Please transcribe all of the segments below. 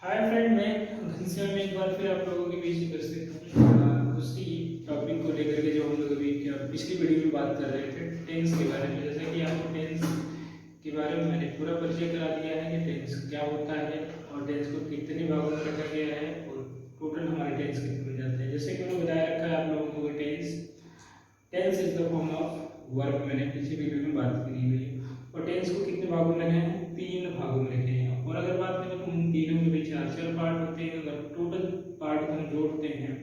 Hi friend, मैं घनश्याम में एक बार फिर आप लोगों के बीच उपस्थित उसी टॉपिक को लेकर के जो हम लोग अभी पिछली वीडियो में बात कर रहे थे टेंस के बारे में। जैसा कि आपको टेंस के बारे में मैंने पूरा परिचय करा दिया है कि टेंस क्या होता है और टेंस को कितने भागों में रखा गया है और टोटल हमारे टेंस कितने बन जाते हैं। जैसे कि मैंने बताया रखा है आप लोगों को tense is the form of verb. मैंने पिछली वीडियो में बात की हुई है। और टेंस को कितने भागों में रखे हैं? 3 भागों में रखे हैं। और अगर बात करें तो उन तीनों के बीच 4 पार्ट होते हैं। अगर टोटल पार्ट हम जोड़ते हैं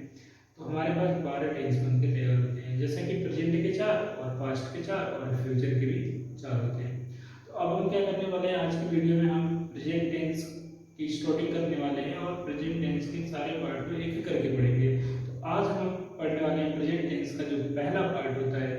तो हमारे पास 12 टेंस बन के तैयार होते हैं। जैसे कि प्रेजेंट के 4 और पास्ट के 4 और फ्यूचर के भी 4 होते हैं। तो अब हम क्या करने वाले हैं, आज की वीडियो में हम प्रेजेंट टेंस की स्टार्टिंग करने वाले हैं और प्रेजेंट टेंस के सारे पार्ट को एक एक करके पढ़ेंगे। तो आज हम पढ़ने वाले हैं प्रेजेंट टेंस का जो पहला पार्ट होता है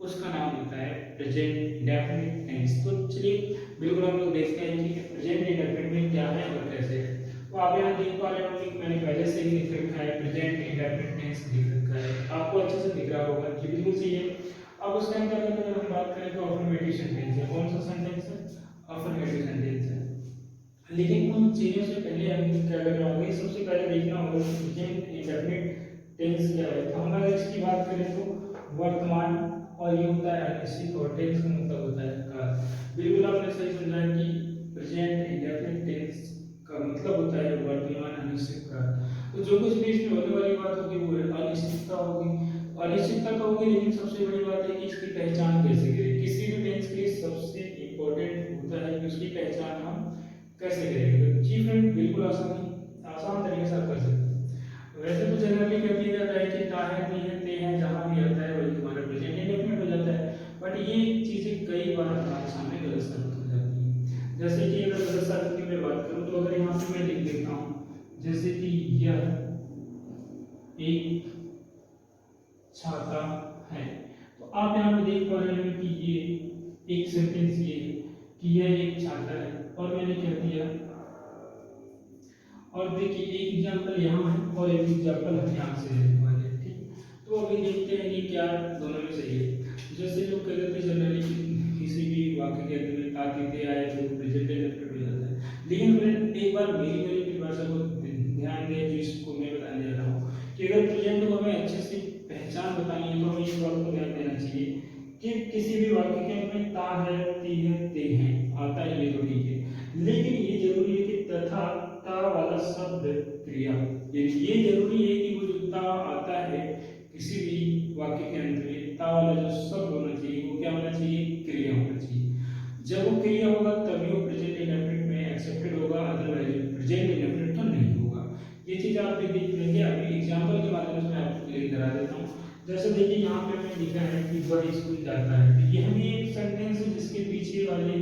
उसका नाम होता है प्रेजेंट इंडेफिनिट टेंस। तो चलिए बिल्कुल हम लोग देखते हैं कि प्रेजेंट इंडेफिनिट में क्या है और कैसे है। तो आप यहाँ देख पा रहे होंगे कि मैंने पहले से ही लिख रखा है प्रेजेंट इंडेफिनिट टेंस लिख रखा है। आपको अच्छे से दिख रहा होगा जी, बिल्कुल सही है। अब उसके अंदर अगर हम बात करें तो अफर्मेटिव सेंटेंस है। कौन सा सेंटेंस है? अफर्मेटिव सेंटेंस है। लेकिन उन चीजों से पहले हम क्या करना होगा, सबसे पहले देखना होगा कि प्रेजेंट इंडेफिनिट टेंस क्या है। तो हम अगर इसकी बात करें तो वर्तमान, और ये होता है अनिश्चित, और टेंस का मतलब होता है काल। बिल्कुल आपने सही समझा कि प्रेजेंट इंडेफिनिट टेंस का मतलब होता है वर्तमान अनिश्चित काल। तो जो कुछ भी इसमें होने वाली बात होगी वो अनिश्चितता होगी। अनिश्चितता का होगी, लेकिन सबसे बड़ी बात है कि इसकी पहचान कैसे करें। किसी भी टेंस के लिए सबसे इंपॉर्टेंट होता है कि उसकी पहचान हम कैसे करेंगे। तो जी फ्रेंड, बिल्कुल आसान तरीके से आप कर सकते हैं। वैसे तो जनरली कह दिया जाता है कि ता है, ती है, ते है, जहां भी आता है वही हमारा प्रेजेंट इंडेफिनिट हो जाता है। बट ये चीजें कई बार हमारे सामने गलत साबित हो जाती हैं। जैसे कि अगर गलत साबित की मैं बात करूं तो अगर यहाँ पे मैं लिख देता हूँ जैसे कि यह एक छाता है, तो आप यहाँ पे देख पा रहे हैं कि ये एक सेंटेंस ये कि यह एक छाता है और मैंने कह दिया। और देखिए एक एग्जांपल यहाँ है और एक एग्जांपल हम यहाँ से लेने वाले हैं, ठीक। तो अभी देखते हैं कि क्या दोनों में सही है। जैसे लोग कहते थे जनरली किसी भी वाक्य के अंत में ताकि आए तो प्रेजेंट इंडेफिनिट हो जाता है। लेकिन फ्रेंड एक बार मेरी मेरी परिभाषा को ध्यान दें, जो इसको मैं बताने जा रहा हूँ कि अगर प्रेजेंट को हमें अच्छे से पहचान बतानी है तो हमें इस बात को ध्यान देना चाहिए कि किसी भी वाक्य के अंत में ता है, ती है, ते है आता है, ये तो ठीक है। लेकिन ये जरूरी है कि तथा ता वाला शब्द क्रिया, ये जरूरी है कि वो जो ता आता है किसी भी वाक्य के अंत में, ता वाला जो शब्द होना चाहिए वो क्या होना चाहिए? क्रिया होना चाहिए। जब वो क्रिया होगा तभी वो प्रेजेंट इंडेफिनिट में एक्सेप्टेड होगा, अदरवाइज प्रेजेंट इंडेफिनिट तो नहीं होगा। ये चीज आप भी देख लेंगे। अभी एग्जांपल के माध्यम से मैं आपको क्लियर करा देता हूँ। जैसे देखिए यहाँ पे मैं लिखा है कि वह स्कूल जाता है, तो यह भी एक सेंटेंस है जिसके पीछे वाले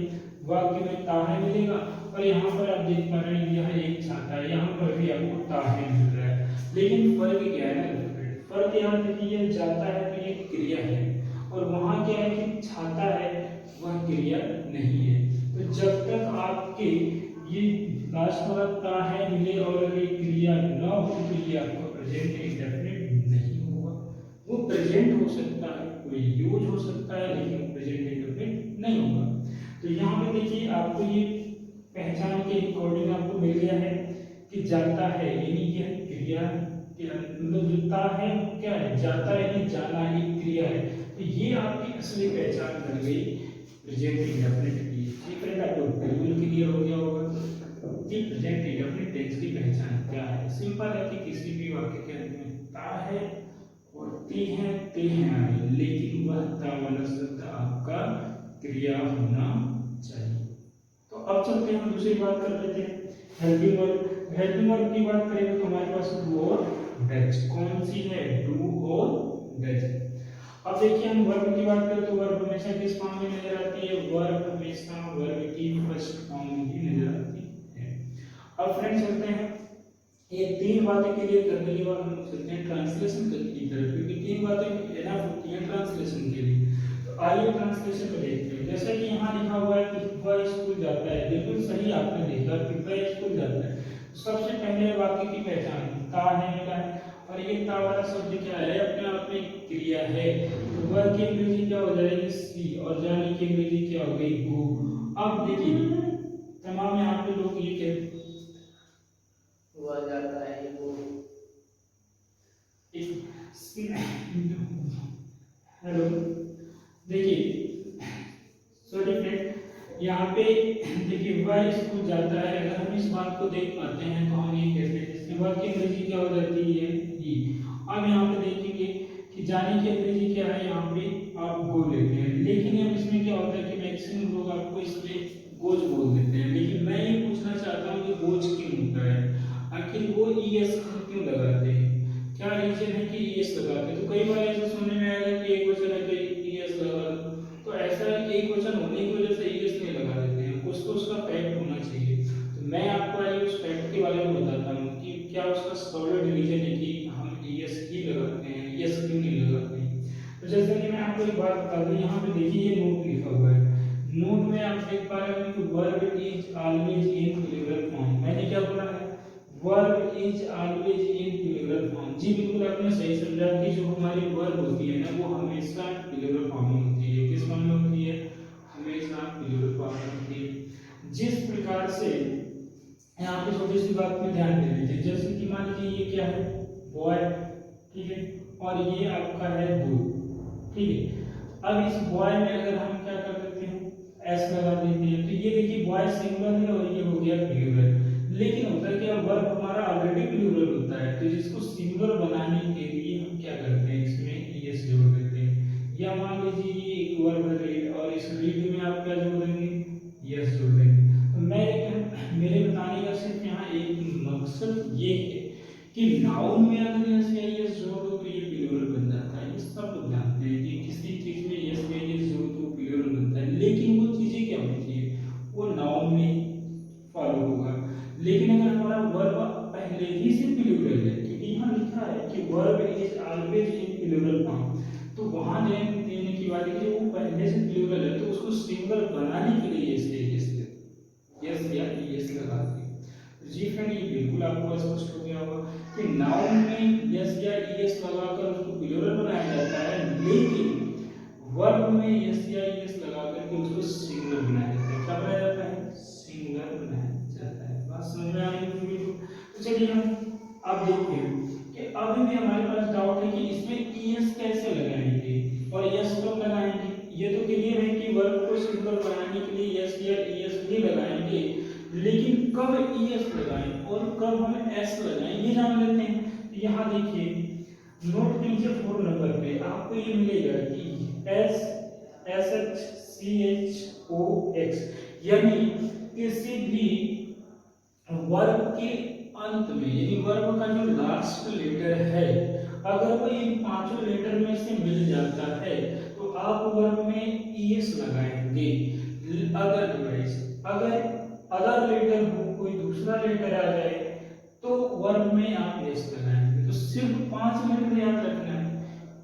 वाक्य में ता है मिलेगा। और यहाँ पर आप देख पा रहे हैं यह एक छाता है, यहाँ पर भी आपको ता है मिल रहा है। लेकिन फर्क क्या है ना, फर्क यहाँ देखिए यह जाता है तो ये क्रिया है, और वहाँ क्या है कि छाता है वह क्रिया नहीं है। तो जब तक आपके ये लास्ट वाला ता है मिले और अगर ये क्रिया न हो तो ये आपका प्रेजेंट इंडेफिनिट नहीं होगा। वो प्रेजेंट हो सकता है, कोई यूज हो सकता है, लेकिन प्रेजेंट इंडेफिनिट नहीं होगा। तो यहाँ पे देखिए आपको ये पहचान के अकॉर्डिंग आपको मिल गया है कि जाता है यानी यह क्रिया के मतलब जुता है क्या है? जाता है यानी जाना एक क्रिया है। तो ये आपकी असली पहचान बन गई प्रेजेंट इंडेफिनिट की। ठीक है, आपको बिल्कुल क्लियर हो गया होगा कि प्रेजेंट इंडेफिनिट टेंस की पहचान क्या है। सिंपल है कि किसी भी वाक्य के अंत में ता है और ते हैं आए, लेकिन वह ता वाला शब्द आपका क्रिया होना चाहिए। तो अब चलते हैं हम दूसरी बात कर लेते हैं हेल्पिंग वर्ब। हेल्पिंग वर्ब की बात करेंगे तो हमारे पास डू और डज। कौन सी है? डू और डज। अब देखिए हम वर्ब की बात करें तो वर्ब हमेशा किस फॉर्म में नजर आती है? वर्ब हमेशा वर्ब की फर्स्ट फॉर्म में ही नजर आती है। अब फ्रेंड्स चलते हैं ये 3 बातें क्लियर करने के बाद हम चलते हैं ट्रांसलेशन की तरफ, क्योंकि 3 बातें एनफ होती हैं ट्रांसलेशन के लिए। तो आइए ट्रांसलेशन को देखते हैं। जैसा कि यहाँ लिखा हुआ है कि वह स्कूल जाता है, बिल्कुल सही आपने देखा कि वह स्कूल जाता है। सबसे पहले वाक्य की पहचान ता है मिला है, और ये ता वाला शब्द क्या है? अपने आप में क्रिया है। तो वह की अंग्रेजी क्या हो जाएगी? सी, और जाने की अंग्रेजी क्या हो गई? गो। अब देखिए तमाम यहाँ पे लोग ये कहते देखिए वह स्कूल जाता है, अगर हम इस बात को देख पाते हैं तो हम ये कहते हैं इसके बाद की अंग्रेजी क्या हो जाती है ई। अब यहाँ पे देखेंगे कि जाने की अंग्रेजी क्या है, यहाँ पे आप गो लेते हैं, लेकिन अब इसमें क्या होता है कि मैक्सिमम लोग आपको इसमें गोज बोल देते हैं। लेकिन मैं ये पूछना चाहता हूँ कि गोज क्यों होता है, आखिर वो ईएस क्यों लगाते हैं, क्या रीजन है कि ईएस लगाते हैं। तो कई बार ऐसा सुनने में आएगा कि एक वचन है तो ईएस लगा, तो ऐसा एक वचन होने की वजह से ईएस नहीं लगा देते हैं, कुछ तो उसका फैक्ट होना चाहिए। तो मैं आपको आज उस फैक्ट के बारे में बताता हूँ कि क्या उसका सॉलिड रीजन है कि हम ईएस ही लगाते हैं, ईएस क्यों नहीं लगाते हैं। तो जैसे कि मैं आपको एक बात बता दूं, यहाँ पे देखिए ये नोट लिखा हुआ है, नोट में आप देख पा रहे हैं कि verb is always in plural form. मैंने क्या बोला है, verb is always in plural form. जी बिल्कुल आपने सही समझा कि जो हमारी वर्ब होती है ना वो हमेशा प्लूरल फॉर्म में होती है। किस फॉर्म में होती है, हमेशा प्लूरल फॉर्म में होती है। जिस प्रकार से यहाँ पे छोटी सी बात पे ध्यान दे लीजिए, जैसे कि मान लीजिए ये क्या है, बॉय, ठीक है, और ये आपका है दो, ठीक है। अब इस बॉय में अगर हम क्या कर देते हैं, एस लगा देते हैं, तो ये देखिए बॉय सिंगुलर है और ये हो गया प्लूरल। लेकिन होता है कि अब वर्ब हमारा ऑलरेडी प्लूरल होता है, तो जिसको सिंगुलर बनाने के लिए हम क्या करते हैं, इसमें ईएस जोड़ देते हैं। या मान लीजिए ये एक वर्ब है रीड, और इस रीड में आप क्या जोड़ देंगे, ईएस जोड़ देंगे। तो मेरे बताने का सिर्फ यहाँ एक मकसद ये है कि नाउन में अगर यस या ईएस जोड़ दो तो ये प्लूरल बन जाता है। ये सब लोग जानते हैं कि किसी चीज में यस या ईएस जोड़ दो प्लूरल बनता है, लेकिन वो चीजें क्या होनी चाहिए, वो नाउन में फॉलो होगा। लेकिन अगर हमारा वर्ब पहले ही से प्लूरल है, क्योंकि यहाँ लिखा है कि verb is always in plural form, तो वहां देने की बात है कि वो पहले से प्लूरल है तो उसको सिंगल बनाने के लिए यस या ईएस लगाते हैं। जी फ्रेंड, ये बिल्कुल आपको स्पष्ट हो गया होगा कि नाउन में यस या ईएस लगाकर उसको प्लूरल बनाया जाता है, लेकिन वर्ब में यस या ईएस लगाकर के उसको सिंगुलर बनाया जाता है। क्या बनाया जाता है, सिंगुलर बनाया जाता है। बात समझ में आ रही है? तो चलिए हम अब देखते हैं कि अभी भी हमारे पास डाउट है कि इसमें ईएस कैसे लगाएंगे और यस कब लगाएंगे। ये तो क्लियर है कि वर्ब को सिंगुलर बनाने के लिए यस या ईएस भी लगाएंगे, लेकिन कब ईएस लगाएं और कब हम एस लगाएं ये जान लेते हैं। यहाँ देखिए नोट कीजिए 4 नंबर पे आपको ये मिलेगा कि S S H C H O X, यानी किसी भी वर्ब के अंत में, यानी वर्ब का जो लास्ट लेटर है अगर वो इन पांचों लेटर में से मिल जाता है तो आप वर्ब में ईएस लगाएंगे। अदरवाइज अगर अदर लेटर हो, कोई दूसरा लेटर आ जाए तो वर्ब में आप एस लगाएंगे। तो सिर्फ 5 लेटर याद रखना है,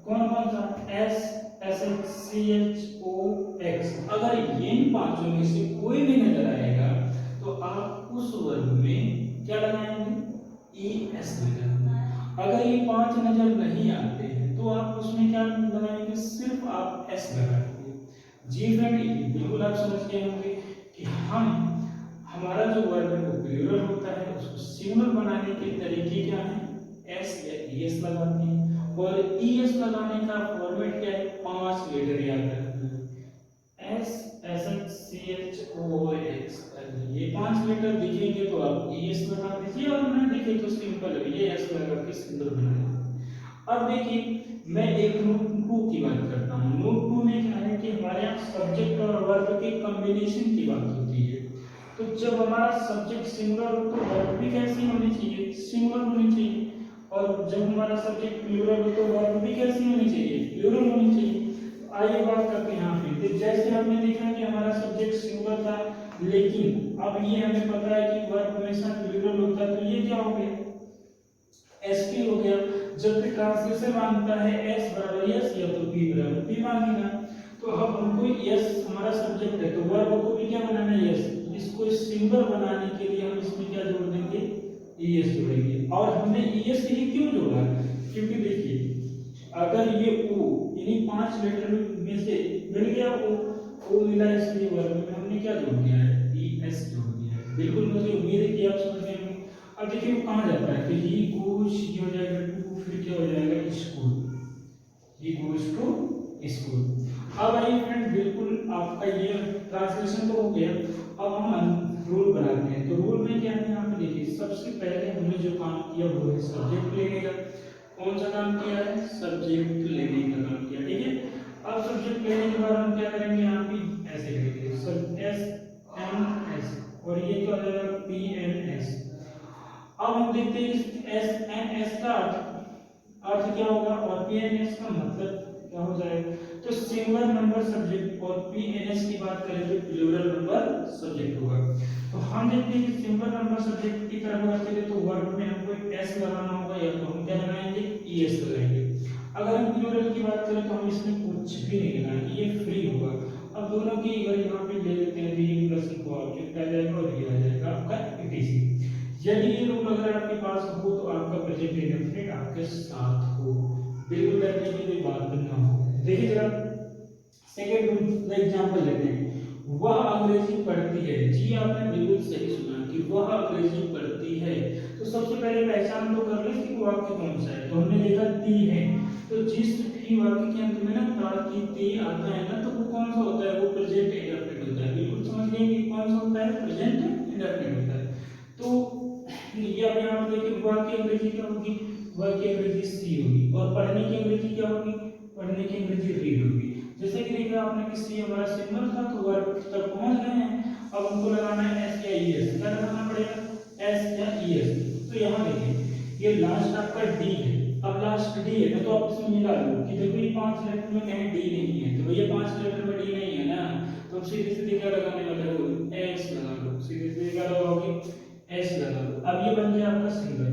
कौन कौन सा, S S H C H O X. अगर इन पांचों में से कोई भी नजर आएगा तो आप उस वर्ब में क्या लगाएंगे, ई एस लगाएंगे। अगर ये 5 नजर नहीं आते हैं तो आप उसमें क्या लगाएंगे, सिर्फ आप एस लगाएंगे। जी फ्रेंड, बिल्कुल आप समझ गए होंगे कि हमारा जो वर्ब है वो प्लूरल होता है, उसको सिंगुलर बनाने के तरीके क्या हैं, एस या ईएस लगाते हैं। और ईएस लगाने का फॉर्मेट क्या है, 5 लेटर याद रखना है, S S H C H O X. ये 5 लेटर दिखेंगे तो आप ईएस लगा दीजिए, और ना दिखे तो सिंपल है ये एस लगा के सिंगुलर बनाइए। अब देखिए मैं एक नोट 2 की बात करता हूँ। नोट 2 में क्या है कि हमारे यहाँ सब्जेक्ट और वर्ब के कॉम्बिनेशन की बात होती है। तो जब हमारा सब्जेक्ट सिंगुलर हो तो वर्ब भी कैसी होनी चाहिए, सिंगुलर होनी चाहिए, और जब हमारा सब्जेक्ट प्लूरल हो तो वर्ब भी कैसी होनी चाहिए, प्लूरल होनी चाहिए। आइए बात करते हैं यहाँ पे। तो जैसे हमने देखा कि हमारा सब्जेक्ट सिंगुलर था, लेकिन अब ये हमें पता है कि वर्ब हमेशा प्लूरल होता है, तो ये क्या हो गया, एसपी हो गया। जब भी ट्रांसलेशन मांगता है एस बराबर यस या तो पी बराबर पी मांगेगा। तो अब हमको यस हमारा सब्जेक्ट है तो वर्ब को भी क्या बनाना है, यस। इसको सिंगुलर बनाने के लिए हम इसमें क्या जोड़ देंगे, ईएस जोड़ेंगे। और हमने ईएस ही क्यों जोड़ा, क्योंकि देखिए अगर ये ओ यानी 5 लेटर में से मिल गया ओ मिला, इसलिए वर्ब में हमने क्या जोड़ दिया है, ईएस जोड़ दिया है। बिल्कुल मुझे उम्मीद है कि आप समझ गए होंगे। अब देखिए वो कहाँ जाता है, तो ही गोज, ये हो जाएगा टू, फिर क्या हो जाएगा, school, he goes to school. अब आइए फ्रेंड, बिल्कुल आपका ये ट्रांसलेशन तो हो गया। अब हम रूल बनाते हैं। तो रूल में क्या है यहाँ पे देखिए, सबसे पहले हमने जो काम किया वो है सब्जेक्ट लेने का। कौन सा काम किया है? सब्जेक्ट लेने का काम किया, ठीक है। अब सब्जेक्ट लेने के बाद हम क्या करेंगे, यहाँ पे ऐसे लिखेंगे सब एस एन एस, और ये क्या हो जाएगा पी एन एस। अब हम देखते हैं इस एस एन एस का अर्थ क्या होगा और पी एन एस का मतलब क्या हो जाएगा। तो सिंगुलर नंबर सब्जेक्ट, और पीएनएस की बात करें तो प्लूरल नंबर सब्जेक्ट होगा। तो हम देखते हैं कि सिंगुलर नंबर सब्जेक्ट की तरफ बात करें तो वर्ब में हमको एस लगाना होगा, या तो हम क्या लगाएंगे ईएस लगाएंगे। अगर हम प्लूरल की बात करें तो हम इसमें कुछ भी नहीं लगाएंगे, ये फ्री होगा। अब दोनों की अगर यहाँ पे ले लेते हैं तो ये प्लस को ऑब्जेक्ट आ जाएगा और ये आ जाएगा आपका इटीसी। यदि ये रूल अगर आपके पास हो तो आपका प्रेजेंट इंडेफिनिट आपके साथ हो, बिल्कुल डरने की कोई बात ना हो। देखिए जरा सेकंड रूल का एग्जांपल लेते हैं। वह अंग्रेजी पढ़ती है। जी आपने बिल्कुल सही सुना कि वह अंग्रेजी पढ़ती है। तो सबसे पहले पहचान तो कर ले कि वाक्य कौन सा है। तो हमने देखा ती है, तो जिस भी वाक्य के अंत में ना ता की ती आता है ना, तो वो कौन सा होता है? वो प्रेजेंट इंडेफिनिट होता है। बिल्कुल समझ गए कि कौन सा होता है? प्रेजेंट इंडेफिनिट होता है। तो ये अब यहाँ पे देखिए वाक्य अंग्रेजी क्या होगी? वाक्य अंग्रेजी सी होगी, और पढ़ने की अंग्रेजी क्या होगी? पढ़ने की अंग्रेजी रीड होगी। जैसे कि देखा आपने कि सी हमारा सिंबल था, तो वर्ब तक पहुंच गए हैं। अब हमको लगाना है एस या ईएस। क्या लगाना पड़ेगा? एस या ईएस। तो यहाँ देखिए ये लास्ट आपका डी है। अब लास्ट डी है ना, तो आप इसमें मिला लो कि देखो ये 5 लेटर में कहीं डी नहीं है, तो भैया 5 लेटर में डी नहीं है ना, तो अब सीधे सीधे क्या लगाने वाले हो? एस लगा लो। सीधे सीधे क्या लगाओगे? एस लगा लो। अब ये बन गया आपका सिंगल,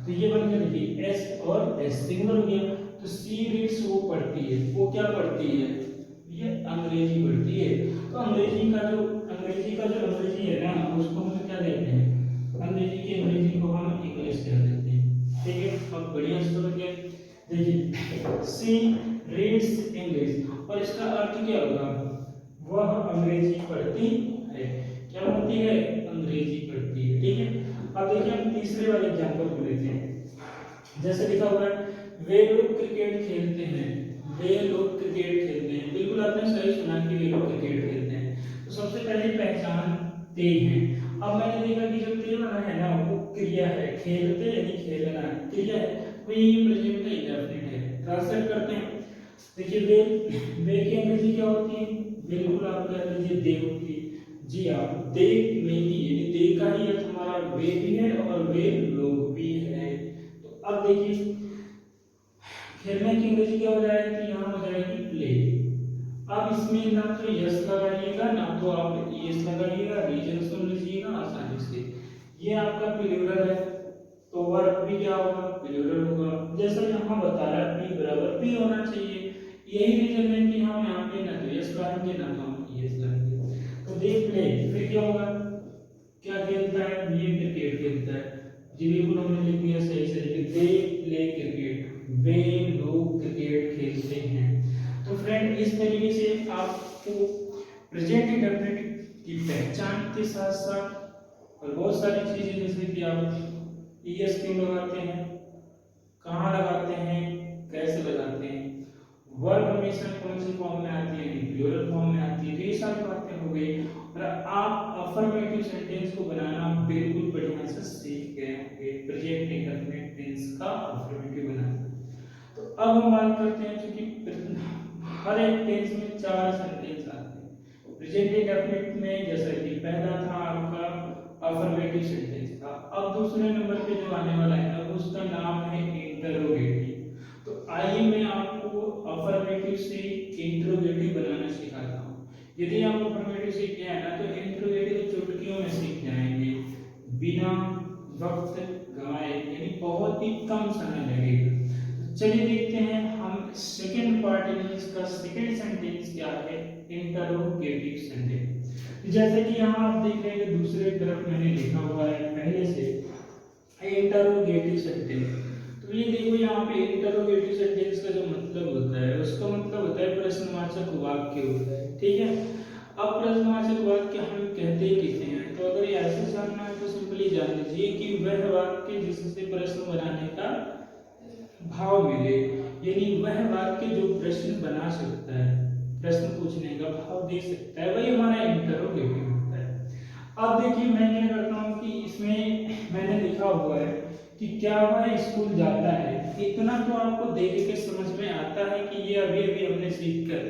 तो ये बन गया देखिए एस और एस सिंगल हो गया। तो सी रीड्स वो पढ़ती है। वो क्या पढ़ती है? ये अंग्रेजी पढ़ती है। तो अंग्रेजी का जो अंग्रेजी है ना, उसको हम क्या कहते हैं? अंग्रेजी की अंग्रेजी को हम इंग्लिश कह देते हैं, ठीक है। अब बढ़िया से समझ गए। देखिए सी रीड्स इंग्लिश, और इसका अर्थ क्या होगा? वह अंग्रेजी पढ़ती है। क्या पढ़ती है? अंग्रेजी पढ़ती है, ठीक है। अब देखिए हम तीसरे वाले एग्जांपल को लेते हैं। जैसे लिखा हुआ है वे लोग क्रिकेट खेलते हैं। वे लोग क्रिकेट खेलते हैं, बिल्कुल आपने सही सुना कि वे लोग क्रिकेट खेलते हैं। तो सबसे पहले पहचान ते है। अब मैंने देखा कि जो ते वाला है ना, वो क्रिया है। खेलते यानी खेलना क्रिया है, तो ये प्रेजेंट इंडेफिनिट है। ट्रांसलेट करते हैं। देखिए वे की अंग्रेजी क्या होती है? बिल्कुल आप कह लीजिए दे होती है। जी हाँ, दे में ही यानी दे का ही अर्थ हमारा वे भी है और वे लोग भी है। तो अब देखिए खेलने की अंग्रेजी क्या हो जाएगी? यहाँ हो जाएगी प्ले। अब इसमें ना तो यस लगाइएगा ना तो आप यस लगाइएगा, रीजन सुन लीजिएगा आसानी से। ये आपका प्लूरल है, तो वर्ब भी क्या होगा? प्लूरल होगा। जैसा यहाँ बता रहा है पी बराबर पी होना चाहिए। यही रीजन है कि हम यहाँ पे ना तो यस लगाएंगे ना तो हम यस लगाएंगे। तो दे प्ले, फिर क्या होगा? क्या खेलता है? ये क्रिकेट खेलता है। जी बिल्कुल हमने लिख दिया सही से। दे प्ले क्रिकेट, वे लोग क्रिकेट खेलते हैं। तो फ्रेंड इस तरीके से आपको प्रेजेंट इंडेफिनिट की पहचान के साथ साथ और बहुत सारी चीजें, जैसे कि आप ईएस क्यों लगाते हैं, कहाँ लगाते हैं, कैसे लगाते हैं, वर्ब हमेशा कौन से फॉर्म में आती है? प्लूरल फॉर्म में आती है। तो ये सारी बातें हो गई, और आप अफर्मेटिव सेंटेंस को बनाना बिल्कुल बढ़िया से सीख गए होंगे। प्रेजेंट इंडेफिनिट टेंस का अफर्मेटिव बनाना। तो अब हम बात करते हैं, क्योंकि हर एक टेंस में 4 सेंटेंस आते हैं। प्रेजेंट इंडेफिनिट में जैसा कि पहला था आपका अफर्मेटिव सेंटेंस था। अब दूसरे नंबर पे जो आने वाला है ना, उसका नाम है इंटरोगेटिव। तो आइए मैं आपको अफर्मेटिव से इंटरोगेटिव बनाना सिखाता हूँ। यदि आप अफर्मेटिव सीख गए ना, तो इंटरोगेटिव चुटकियों में सीख जाएंगे, बिना वक्त गंवाए, यानी बहुत ही कम समय लगेगा। चलिए देखते हैं हम सेकंड पार्ट यानी इसका सेकंड सेंटेंस क्या है, इंटरोगेटिव सेंटेंस। जैसे कि यहाँ आप देख रहे हैं कि दूसरे तरफ मैंने लिखा हुआ है पहले से इंटरोगेटिव सेंटेंस। तो ये देखो यहाँ पे इंटरोगेटिव सेंटेंस का जो मतलब होता है, उसका मतलब होता है प्रश्नवाचक वाक्य होता है, ठीक है। अब प्रश्नवाचक वाक्य हम कहते किसे हैं? तो अगर ये ऐसे जानना है तो सिंपली जान लीजिए कि वह वाक्य जिससे प्रश्न बनाने का भाव मिले, यानी वह वाक्य जो प्रश्न बना सकता है, प्रश्न पूछने का भाव दे सकता है, वही हमारा इंटरोगेटिव होता है। अब देखिए मैं क्या करता हूँ कि इसमें मैंने लिखा हुआ है कि क्या वह स्कूल जाता है। इतना तो आपको देख के समझ में आता है कि ये अभी अभी हमने सीख कर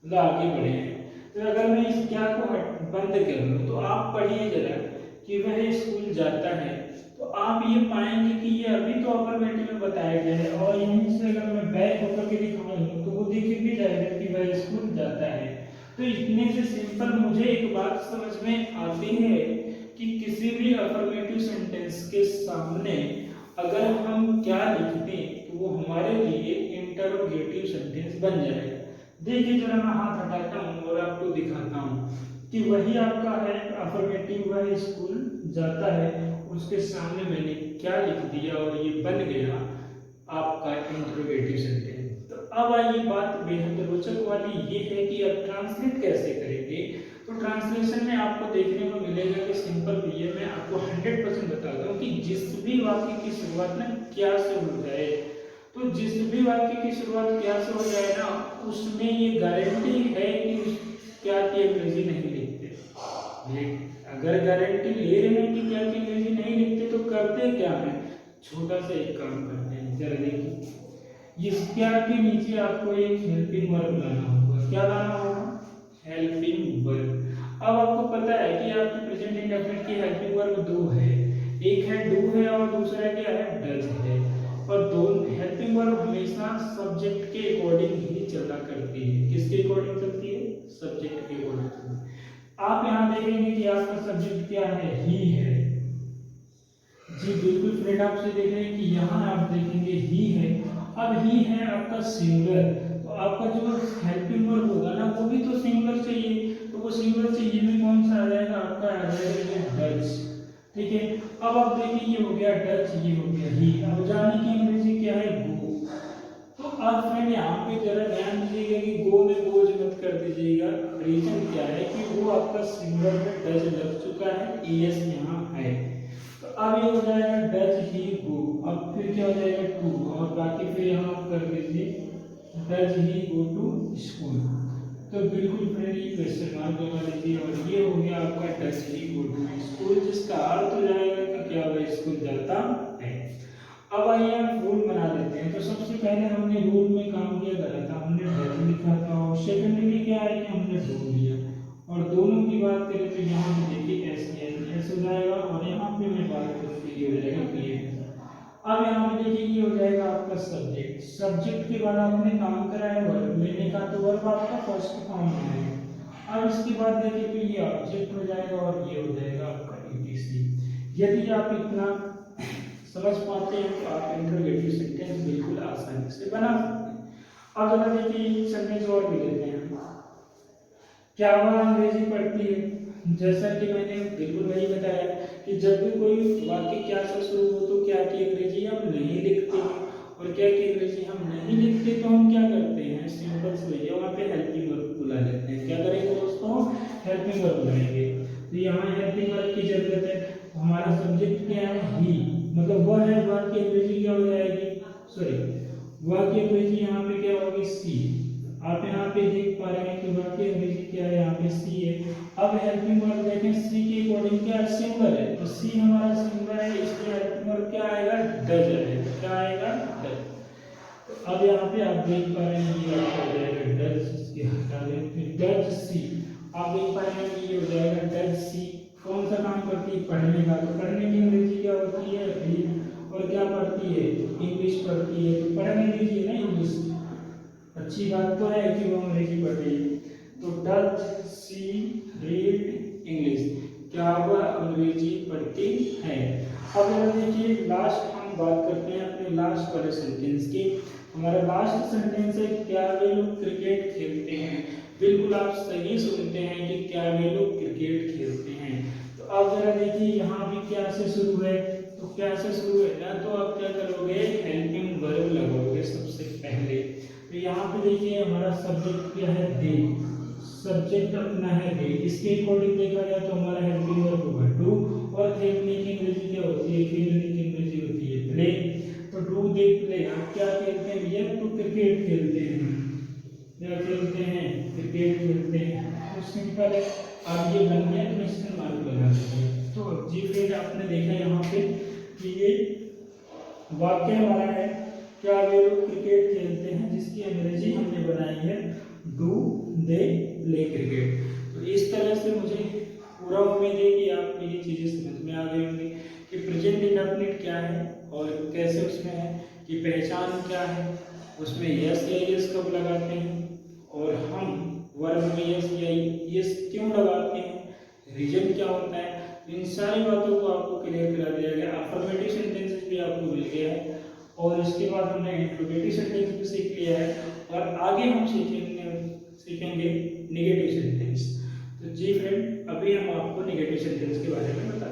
मतलब आगे बढ़े हैं। तो अगर मैं इस क्या को बंद कर लूँ तो आप पढ़िए जरा कि वह स्कूल जाता है, तो आप ये पाएंगे कि ये अभी तो अफर्मेटिव में बताया गया है, और यहीं से अगर मैं बैक होकर के दिखाऊं तो वो दिख भी जाएगा कि वह स्कूल जाता है। तो इतने से सिंपल मुझे एक बात समझ में आती है कि किसी भी अफर्मेटिव सेंटेंस के सामने अगर हम क्या लिख दें तो वो हमारे लिए इंटरोगेटिव सेंटेंस बन जाएगा। देखिए जरा मैं हाथ हटाता हूँ और आपको दिखाता हूँ कि वही आपका है अफर्मेटिव, वह स्कूल जाता है, उसके सामने मैंने क्या लिख दिया और ये बन गया आपका इंटरोगेटिव सेंटेंस। तो अब आइए बात बेहद रोचक वाली ये है कि अब ट्रांसलेट कैसे करेंगे। तो ट्रांसलेशन में आपको देखने को मिलेगा कि सिंपल ये मैं आपको 100% बताता हूँ कि जिस भी वाक्य की शुरुआत ना क्या से हो जाए, तो जिस भी वाक्य की शुरुआत क्या से हो जाए ना, उसमें ये गारंटी है कि क्या की अंग्रेजी नहीं लिखते। अगर गारंटी ले रहे हैं कि क्या की अंग्रेजी नहीं लिखते तो करते क्या है, छोटा सा एक काम करते हैं, जरा देखिए इस क्या के नीचे आपको एक हेल्पिंग वर्ब लाना होगा। क्या लाना होगा? Helping verb. अब आपको पता है कि आपके प्रेजेंट इंडेफिनिट की हेल्पिंग वर्ब दो है, एक है डू है और दूसरा क्या है डज है। और दोनों हेल्पिंग वर्ब हमेशा सब्जेक्ट के अकॉर्डिंग ही चला करती है। किसके अकॉर्डिंग चलती है? सब्जेक्ट के अकॉर्डिंग चलती है। आप यहाँ देखेंगे कि आपका सब्जेक्ट क्या है? ही है। जी बिल्कुल फ्रेंड, आपसे देख रहे हैं कि यहाँ आप देखेंगे ही है। अब ही है आपका सिंगुलर, तो आपका जो हेल्पिंग वर्ब होगा ना वो भी तो सिंगुलर चाहिए, तो वो सिंगुलर चाहिए में कौन सा आ जाएगा? आपका आ जाएगा डज। ठीक है, अब आप देखिए ये हो गया डच, ये हो गया ही। अब जाने की अंग्रेजी क्या है? गो। तो अब फ्रेंड यहाँ पे जरा ध्यान दीजिएगा कि गो में बोझ मत कर दीजिएगा। रीजन क्या है कि वो आपका सिंगुलर में डज लग चुका है, एस यहाँ है। तो अब ये हो जाएगा डज ही गो। अब फिर क्या हो जाएगा? टू, और बाकी फिर यहाँ आप कर दीजिए does he go to school. तो बिल्कुल फ्रेंड ये क्वेश्चन मार्क लगा लीजिए, और ये हो गया आपका does he go to school, जिसका अर्थ हो जाएगा कि क्या वह स्कूल जाता है। अब आइए हम रूल बना लेते हैं। तो सबसे पहले हमने रूल में काम किया करा था, हमने डज लिखा था, और सेकेंडली क्या है कि हमने डू लिया। और दोनों की बात करें तो यहाँ पे देखिए एस हो जाएगा, और यहाँ पे मैं बात करूँ तो ये हो जाएगा पी। अब यहाँ पे देखिए ये हो जाएगा आपका सब्जेक्ट। सब्जेक्ट के बाद आपने काम करा है वर्ब, मैंने कहा तो वर्ब आपका फर्स्ट फॉर्म में आएगा। अब इसके बाद देखिए तो ये ऑब्जेक्ट हो जाएगा, और ये हो जाएगा आपका ईटीसी। यदि आप इतना समझ पाते हैं तो आप इंटरोगेटिव सेंटेंस बिल्कुल आसानी से बना सकते हैं। अब जरा देखिए सेंटेंस और भी लेते हैं। क्या वह अंग्रेजी पढ़ती है? जैसा कि मैंने बिल्कुल वही बताया कि जब भी कोई वाक्य क्या से शुरू हो तो क्या की अंग्रेजी हम नहीं लिखते हैं, और क्या की अंग्रेजी हम नहीं लिखते तो हम क्या करते हैं? सिंपल से भैया वहाँ पे हेल्पिंग वर्ब बुला लेते हैं। क्या करेंगे दोस्तों? हेल्पिंग वर्ब बुलाएंगे। तो यहाँ हेल्पिंग वर्ब की जरूरत है। हमारा सब्जेक्ट क्या है? ही, मतलब वह है, वह की अंग्रेजी क्या हो जाएगी? सॉरी, वह की अंग्रेजी यहाँ पे क्या होगी? सी। आप यहाँ पे देख पा रहे हैं कि वह की अंग्रेजी क्या है? यहाँ पे सी है। अब हेल्पिंग वर्ब देखें, सी के अकॉर्डिंग क्या है? सिंगुलर है, तो सी हमारा सिंगुलर है, इसलिए हेल्पिंग वर्ब क्या आएगा? डज आएगा। क्या आएगा? डज। तो अब यहाँ पे आप देख पा रहे हैं ये आपका हो जाएगा डज, इसके हटा दें डज सी। आप देख पा रहे हैं कि ये हो जाएगा डज सी। कौन सा काम करती है? पढ़ने का। तो पढ़ने की अंग्रेजी क्या होती है? रीड। और क्या पढ़ती है? इंग्लिश पढ़ती है। तो पढ़ने दीजिए ना इंग्लिश। अच्छी बात तो है कि वो अंग्रेजी पढ़ रही है। तो डज सी रीड इंग्लिश, क्या वह अंग्रेजी पढ़ती है? अब जरा देखिए लास्ट हम बात करते हैं अपने लास्ट वाले सेंटेंस की। हमारा लास्ट सेंटेंस है क्या वे लोग क्रिकेट खेलते हैं। बिल्कुल आप सही सुनते हैं कि क्या वे लोग क्रिकेट खेलते हैं। तो अब जरा देखिए यहाँ भी क्या से शुरू है, तो क्या से शुरू है ना, तो आप क्या करोगे? हेल्पिंग वर्ब लगाओगे सबसे पहले। तो यहाँ पे देखिए हमारा सब्जेक्ट क्या है? दे। सब्जेक्ट अपना है दे, इसके अकॉर्डिंग देखा जाए तो हमारा हेल्पिंग वर्ब होगा डू। और खेलने की अंग्रेजी क्या होती है? खेलने की अंग्रेजी होती है प्ले। तो डू दे प्ले। आप क्या खेलते हैं भैया? तो क्रिकेट खेलते हैं। क्या खेलते हैं? क्रिकेट खेलते हैं। तो सिंपल है। अब ये बन गया क्वेश्चन मार्क। जी फ्रेंड, आपने देखा यहाँ पे कि ये वाक्य हमारा है, क्या वे लोग क्रिकेट खेलते हैं, जिसकी अंग्रेजी हमने बनाई है डू दे प्ले क्रिकेट। तो इस तरह से मुझे पूरा उम्मीद है कि आपको ये चीज़ें समझ में आ गई होंगी कि प्रेजेंट इंडेफिनिट क्या है और कैसे उसमें है, कि पहचान क्या है, उसमें यस या यस कब लगाते हैं, और हम वर्ब में यस या यस क्यों लगाते हैं, रीजन क्या होता है। इन सारी बातों को आपको क्लियर करा दिया गया। अफर्मेटिव सेंटेंसेस भी आपको मिल गया है और इसके बाद हमने इंट्रोगेटिव सेंटेंस भी सीख लिया है और आगे हम सीखेंगे नेगेटिव सेंटेंस। तो जी फ्रेंड, अभी हम आपको नेगेटिव सेंटेंस के बारे में बताएंगे।